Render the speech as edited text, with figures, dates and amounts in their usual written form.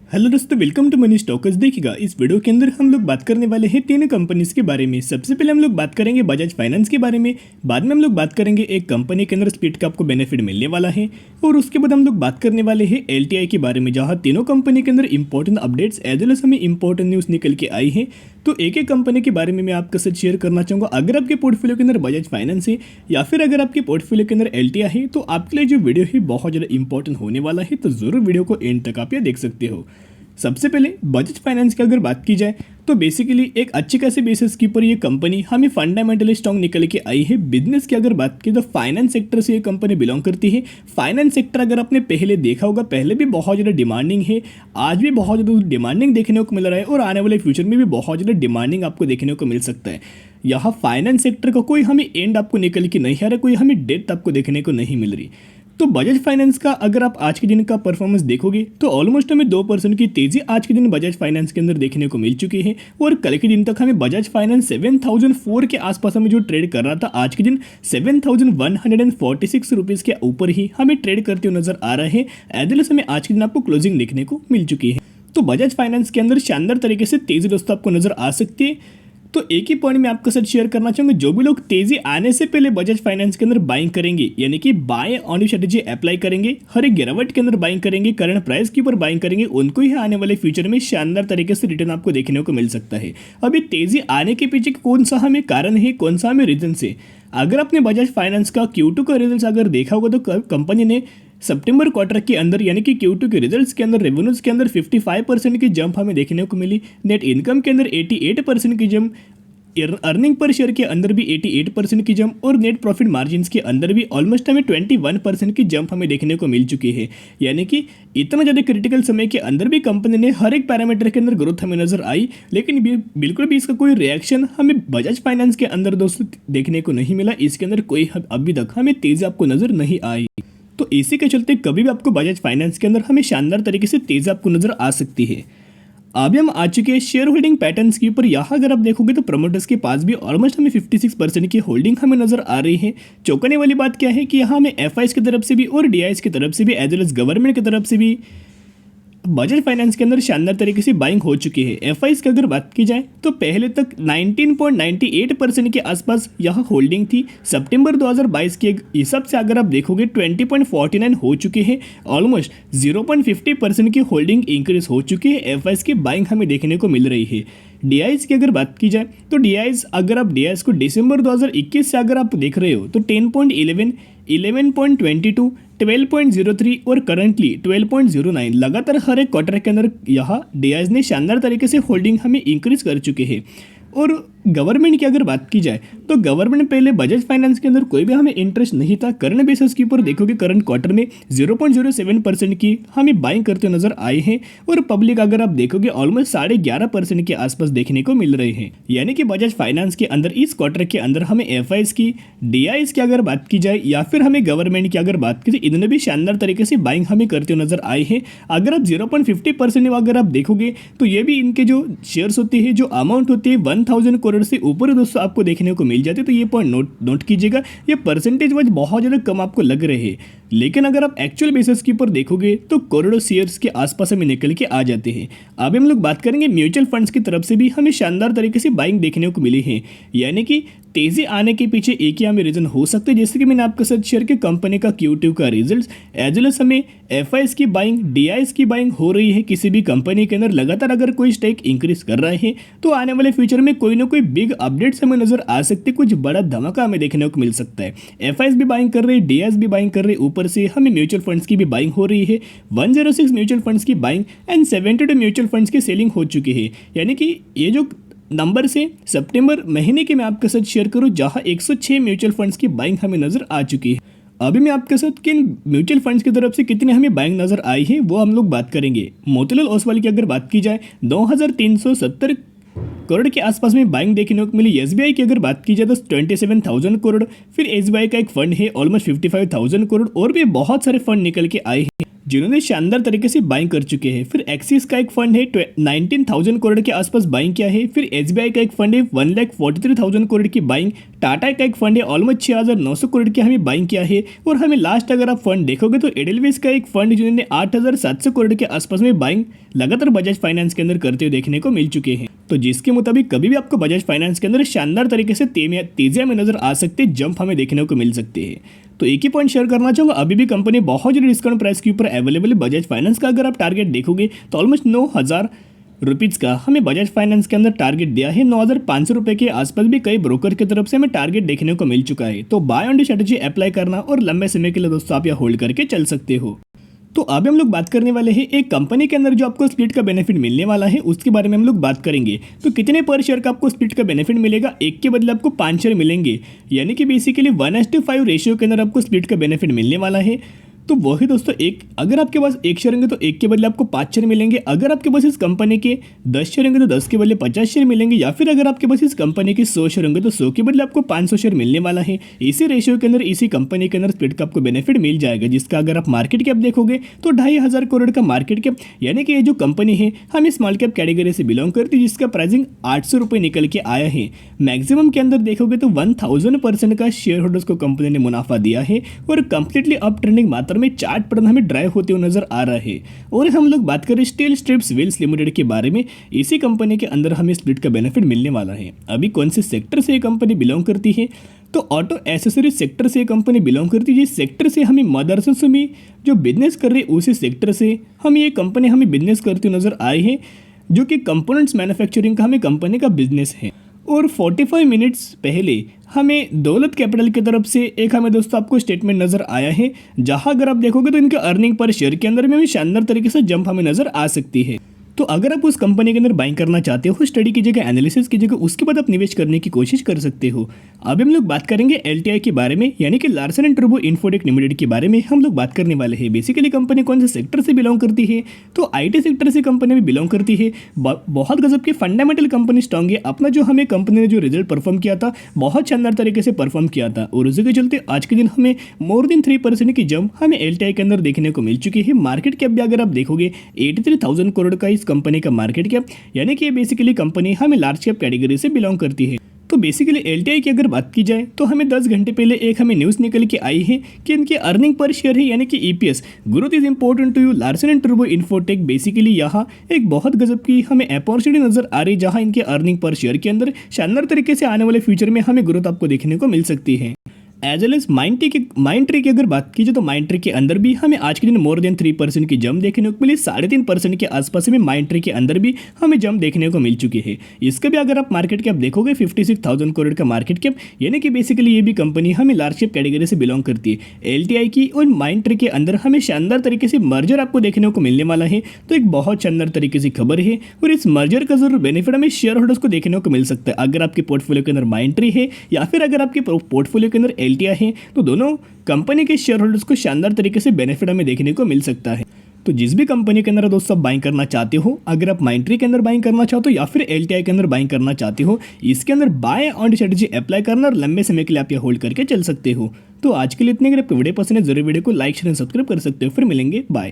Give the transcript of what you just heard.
Hello दोस्तों, welcome to money stalkers. देखिएगा, इस वीडियो के अंदर हम लोग बात करने वाले हैं तीन कंपनीज के बारे में। सबसे पहले हम लोग बात करेंगे बजाज फाइनेंस के बारे में। बाद में हम लोग बात करेंगे एक कंपनी के अंदर स्प्लिट का आपको बेनिफिट मिलने वाला है, और उसके बाद हम लोग बात करने वाले हैं एलटीआई के बारे में, जहां तीनों कंपनी के अंदर important updates as well as हमें इंपॉर्टेंट न्यूज़ निकल के आई है। तो एक एक कंपनी के बारे में मैं आपके साथ शेयर करना चाहूँगा। अगर आपके पोर्टफोलियो के अंदर बजाज फाइनेंस है या फिर अगर आपके पोर्टफोलियो के अंदर एलटीआई है, तो आपके लिए जो वीडियो है बहुत ज़्यादा इंपॉर्टेंट होने वाला है, तो ज़रूर वीडियो को एंड तक आप ये देख सकते हो। सबसे पहले बजाज फाइनेंस की अगर बात की जाए तो बेसिकली एक अच्छी खासी बेसिस के ऊपर ये कंपनी हमें फंडामेंटली स्ट्रॉन्ग निकल के आई है। बिजनेस की अगर बात की तो फाइनेंस सेक्टर से ये कंपनी बिलोंग करती है। फाइनेंस सेक्टर अगर आपने पहले देखा होगा, पहले भी बहुत ज़्यादा डिमांडिंग है, आज भी बहुत ज़्यादा डिमांडिंग देखने को मिल रहा है, और आने वाले फ्यूचर में भी बहुत ज़्यादा डिमांडिंग आपको देखने को मिल सकता है। यहाँ फाइनेंस सेक्टर का कोई हमें एंड आपको निकल के नहीं आ रहा, कोई हमें डेथ आपको देखने को नहीं मिल रही। तो बजाज फाइनेंस का अगर आप आज के दिन का परफॉर्मेंस देखोगे तो ऑलमोस्ट हमें 2% की तेजी आज के दिन बजाज फाइनेंस के अंदर देखने को मिल चुकी है, और कल के दिन तक हमें बजाज फाइनेंस 7004 के आसपास हमें जो ट्रेड कर रहा था, आज के दिन 7146 रुपीज़ के ऊपर ही हमें ट्रेड करते हुए नजर आ रहा है। एज हमें आज के दिन आपको क्लोजिंग देखने को मिल चुकी है। तो बजाज फाइनेंस के अंदर शानदार तरीके से तेजी दोस्तों आपको नजर आ सकती है। तो एक ही पॉइंट में आपके साथ शेयर करना चाहूँगा, जो भी लोग तेजी आने से पहले बजाज फाइनेंस के अंदर बाइंग करेंगे, यानी कि बाय ऑन स्ट्रेटेजी अप्लाई करेंगे, हर एक गिरावट के अंदर बाइंग करेंगे, करंट प्राइस के ऊपर बाइंग करेंगे, उनको ही आने वाले फ्यूचर में शानदार तरीके से रिटर्न आपको देखने को मिल सकता है। अभी तेजी आने के पीछे कौन सा हमें कारण है, कौन सा हमें रीजन से, अगर आपने बजाज फाइनेंस का Q2 का रिजल्ट अगर देखा होगा तो कंपनी ने सितंबर क्वार्टर के अंदर यानी कि Q2 के रिजल्ट्स के अंदर रेवेन्यूज के अंदर 55% की जंप हमें देखने को मिली, नेट इनकम के अंदर 88% की जंप, अर्निंग पर शेयर के अंदर भी 88% की जंप, और नेट प्रॉफिट मार्जिन्स के अंदर भी ऑलमोस्ट हमें 21% की जंप हमें देखने को मिल चुकी है। यानी कि इतना ज़्यादा क्रिटिकल समय के अंदर भी कंपनी ने हर एक पैरामीटर के अंदर ग्रोथ हमें नजर आई, लेकिन बिल्कुल भी इसका कोई रिएक्शन हमें बजाज फाइनेंस के अंदर दोस्तों देखने को नहीं मिला। इसके अंदर कोई अभी तक हमें तेज़ी आपको नजर नहीं आई। तो इसी के चलते कभी भी आपको बजाज फाइनेंस के अंदर हमें शानदार तरीके से तेज़ी आपको नजर आ सकती है। अभी हम आ चुके हैं शेयर होल्डिंग पैटर्न्स के ऊपर। यहाँ अगर आप देखोगे तो प्रमोटर्स के पास भी ऑलमोस्ट हमें 56% की होल्डिंग हमें नजर आ रही है। चौंकाने वाली बात क्या है कि यहाँ हमें एफआईज की तरफ से भी और डीआईज की तरफ से भी एज वेल एज गवर्नमेंट की तरफ से भी बजाज फाइनेंस के अंदर शानदार तरीके से बाइंग हो चुकी है। एफआईज की अगर बात की जाए तो पहले तक 19.98% के आसपास यह होल्डिंग थी। सितंबर 2022 के हिसाब से अगर आप देखोगे 20.49 हो चुके हैं, ऑलमोस्ट 0.50% की होल्डिंग इंक्रीज हो चुकी है। एफआईज की बाइंग हमें देखने को मिल रही है। डीआईज की अगर बात की जाए तो डीआईज अगर आप डीआईज को दिसंबर 2021 से अगर आप देख रहे हो तो 10.11, 11.22, 12.03 और करंटली 12.09 लगातार हर एक क्वार्टर के अंदर यह डीआईज ने शानदार तरीके से होल्डिंग हमें इंक्रीज कर चुके हैं। और गवर्नमेंट की अगर बात की जाए तो गवर्नमेंट पहले बजाज फाइनेंस के अंदर कोई भी हमें इंटरेस्ट नहीं था। करंट बेसिस के ऊपर देखोगे करंट क्वार्टर में 0.07% की हमें बाइंग करते नजर आए हैं, और पब्लिक अगर आप देखोगे ऑलमोस्ट 11.5% के आसपास देखने को मिल रहे हैं। यानी कि बजाज फाइनेंस के अंदर इस क्वार्टर के अंदर हमें एफआईज की, डीआईज की अगर बात की जाए या फिर हमें गवर्नमेंट की अगर बात की जाए, इन्होंने भी शानदार तरीके से बाइंग हमें करते नजर आए हैं। अगर आप 0.50% अगर आप देखोगे तो ये भी इनके जो शेयर्स होते हैं, जो अमाउंट होती है 1000 करोड़ से ऊपर दोस्तों आपको देखने को मिल जाते। तो ये पॉइंट नोट कीजिएगा, ये परसेंटेज वाइज बहुत ज़्यादा कम आपको लग रहे हैं, लेकिन अगर आप एक्चुअल बेसिस के ऊपर देखोगे तो करोड़ों शेयर्स के आसपास हमें निकल के आ जाते हैं। अब हम लोग बात करेंगे म्यूचुअल फंड्स की तरफ से भी हमें शानदार तरीके से बाइंग देखने को मिली है। यानी कि तेजी आने के पीछे एक ही हमें रीजन हो सकते हैं, जैसे कि मैंने आपके साथ शेयर किया कंपनी का Q2 का रिजल्ट, एज वेल एज हमें एफआईज की बाइंग, डीआईज की बाइंग हो रही है। किसी भी कंपनी के अंदर लगातार अगर कोई स्टेक इंक्रीज कर रहे हैं तो आने वाले फ्यूचर में कोई ना कोई बिग अपडेट्स हमें नजर आ सकते, कुछ बड़ा धमाका हमें देखने को मिल सकता है। एफआईज भी बाइंग कर रहे हैं, डीआईज भी बाइंग कर रहे हैं, ऊपर से हमें म्यूचुअल फंड्स की भी बाइंग हो रही है। 106 म्यूचुअल फंड्स की बाइंग एंड 72 म्यूचुअल फंड्स की सेलिंग हो चुकी है। यानी कि ये जो नंबर से सितंबर महीने के मैं आपके साथ शेयर करूं, जहां 106 म्यूचुअल फंड्स की बाइंग हमें नजर आ चुकी है। अभी मैं आपके साथ किन म्यूचुअल फंड्स की तरफ से कितने हमें बाइंग नजर आई है वो हम लोग बात करेंगे। मोतीलाल ओसवाल की अगर बात की जाए 2370 करोड़ के आसपास में बाइंग देखने को मिली। एसबीआई की अगर बात की जाए तो 27,000 करोड़, फिर एसबीआई का एक फंड है ऑलमोस्ट 55,000 करोड़, और भी बहुत सारे फंड निकल के आए हैं जिन्होंने शानदार तरीके से बाइंग कर चुके हैं। फिर एक्सिस का एक फंड है 19,000 करोड़ के आसपास बाइंग किया है। फिर एसबीआई का एक फंड है 1,43,000 करोड़ की बाइंग। टाटा का एक फंड है ऑलमोस्ट 6,900 करोड़ की हमें बाइंग किया है। और हमें लास्ट अगर आप फंड देखोगे तो एडेलवेस का एक फंड जिन्होंने 8,700 करोड़ के आसपास में बाइंग लगातार बजाज फाइनेंस के अंदर करते हुए देखने को मिल चुके हैं। तो जिसके मुताबिक कभी भी आपको बजाज फाइनेंस के अंदर शानदार तरीके से तेजियां में नजर आ सकते, जंप हमें देखने को मिल सकते हैं। तो एक ही पॉइंट शेयर करना चाहूँगा, अभी भी कंपनी बहुत जल्दी डिस्काउंट प्राइस के ऊपर अवेलेबल है। बजाज फाइनेंस का अगर आप टारगेट देखोगे तो ऑलमोस्ट 9,000 रुपीज़ का हमें बजाज फाइनेंस के अंदर टारगेट दिया है। 9,500 रुपये के आसपास भी कई ब्रोकर की तरफ से हमें टारगेट देखने को मिल चुका है। तो बाय ऑन स्ट्रेटेजी अप्लाई करना और लंबे समय के लिए दोस्तों आप यह होल्ड करके चल सकते हो। तो अभी हम लोग बात करने वाले हैं एक कंपनी के अंदर जो आपको स्प्लिट का बेनिफिट मिलने वाला है उसके बारे में हम लोग बात करेंगे। तो कितने पर शेयर का आपको स्प्लिट का बेनिफिट मिलेगा, एक के बदले आपको 5 शेयर मिलेंगे, यानी कि बेसिकली 1:5 रेशियो के अंदर आपको स्प्लिट का बेनिफिट मिलने वाला है। तो वही दोस्तों, अगर आपके पास 1 शेयर होंगे तो 1 के बदले आपको 5 शेयर मिलेंगे। अगर आपके पास इस कंपनी के 10 शेयर होंगे तो 10 के बदले 50 शेयर मिलेंगे, या फिर अगर आपके पास इस कंपनी के 100 शेयर होंगे तो 100 के बदले आपको 500 शेयर मिलने वाला है। इसी रेशियो के अंदर इसी कंपनी के अंदर स्प्लिट का आपको बेनिफिट मिल जाएगा, जिसका अगर आप मार्केट कैप देखोगे तो 2,500 करोड़ का मार्केट कैप, यानी कि ये जो कंपनी है हमें स्मॉल कैप कैटेगरी से बिलोंग करती है, जिसका प्राइसिंग 800 रुपये निकल के आया है। मैक्सिमम के अंदर देखोगे तो 1000% का शेयर होल्डर्स को कंपनी ने मुनाफा दिया है और कंप्लीटली अप ट्रेंडिंग मात्रा में चार्ट पर ड्राइव होते हुए नजर आ रहा है। और हम लोग बात करें स्टील स्ट्रिप्स व्हील्स लिमिटेड के बारे में, इसी कंपनी के अंदर हमें स्प्लिट का बेनिफिट मिलने वाला है। अभी कौन से सेक्टर से ये कंपनी बिलोंग करती है, तो ऑटो एसेसरीज सेक्टर से ये कंपनी बिलोंग करती है। जिस सेक्टर से हमें मदरसों में जो बिजनेस कर रही है उसी सेक्टर से ये कंपनी हमें बिजनेस करती हुई नजर आई है, जो कि कंपोनेंट्स मैन्युफैक्चरिंग का हमें कंपनी का बिजनेस है। और 45 मिनट्स पहले हमें दौलत कैपिटल की तरफ से एक हमें दोस्तों आपको स्टेटमेंट नजर आया है, जहां अगर आप देखोगे तो इनके अर्निंग पर शेयर के अंदर में भी शानदार तरीके से जंप हमें नजर आ सकती है। तो अगर आप उस कंपनी के अंदर बाइंग करना चाहते हो, स्टडी कीजिएगा, एनालिसिस कीजिएगा, उसके बाद आप निवेश करने की कोशिश कर सकते हो। अभी हम लोग बात करेंगे एलटीआई के बारे में, यानी कि Larsen and Toubro infotech limited के बारे में हम लोग बात करने वाले हैं। बेसिकली कंपनी कौन से सेक्टर से बिलोंग करती है, तो आईटी सेक्टर से कंपनी में बिलोंग करती है। बहुत गजब की फंडामेंटल कंपनी स्ट्रॉन्ग है। अपना जो हमें कंपनी ने जो रिजल्ट परफॉर्म किया था बहुत शानदार तरीके से परफॉर्म किया था, और उसी के चलते आज के दिन हमें मोर देन 3% की जंप हमें एलटीआई के अंदर देखने को मिल चुकी है। मार्केट कैप भी अगर आप देखोगे 83,000 करोड़ का इस कंपनी का मार्केट कैप, यानी कि ये बेसिकली कंपनी हमें लार्ज कैप कैटेगरी से बिलोंग करती है। तो बेसिकली एलटीआई की अगर बात की जाए तो हमें 10 घंटे पहले एक हमें न्यूज़ निकल के आई है कि इनके अर्निंग पर शेयर है, यानी कि EPS growth is important to you Larsen and Toubro Infotech. Basically यहाँ एक बहुत गजब की हमें अपॉर्चुनिटी नजर आ रही है, जहाँ इनके अर्निंग पर शेयर के अंदर शानदार तरीके से आने वाले फ्यूचर में हमें ग्रोथ आपको देखने को मिल सकती है। एज वेल एज माइंडट्री की अगर बात कीजिए तो माइंडट्री के अंदर भी हमें आज के दिन मोर देन 3% की जंप देखने को मिली। 3.5% के आसपास में माइंडट्री के अंदर भी हमें जंप देखने को मिल चुकी है। इसका भी अगर आप मार्केट कैप देखोगे 56,000 करोड़ का मार्केट कैप, यानी कि बेसिकली ये भी कंपनी हमें लार्ज कैप कैटेगरी से बिलोंग करती है। एलटीआई की और माइंडट्री के अंदर हमें शानदार तरीके से मर्जर आपको देखने को मिलने वाला है। तो एक बहुत शानदार तरीके से खबर है, और इस मर्जर का जरूर बेनिफिट हमें शेयर होल्डर्स को देखने को मिल सकता है। अगर आपके पोर्टफोलियो के अंदर माइंडट्री है या फिर अगर आपके पोर्टफोलियो के अंदर एलटीआई है, तो दोनों कंपनी के शेयर होल्डर्स को शानदार तरीके से बेनिफिट हमें देखने को मिल सकता है। तो जिस भी कंपनी के अंदर दोस्तों आप बाइंग करना चाहते हो, अगर आप माइंडट्री के अंदर बाइंग करना चाहते हो या फिर एलटीआई के अंदर बाइंग करना चाहते हो, इसके अंदर बाय ऑन स्ट्रेटेजी अप्लाई करना और लंबे समय के लिए आप ये होल्ड करके चल सकते हो। तो आज के लिए इतने, अगर आपको वीडियो पसंद है जरूर वीडियो को लाइक शेयर सब्सक्राइब कर सकते हो। फिर मिलेंगे, बाय।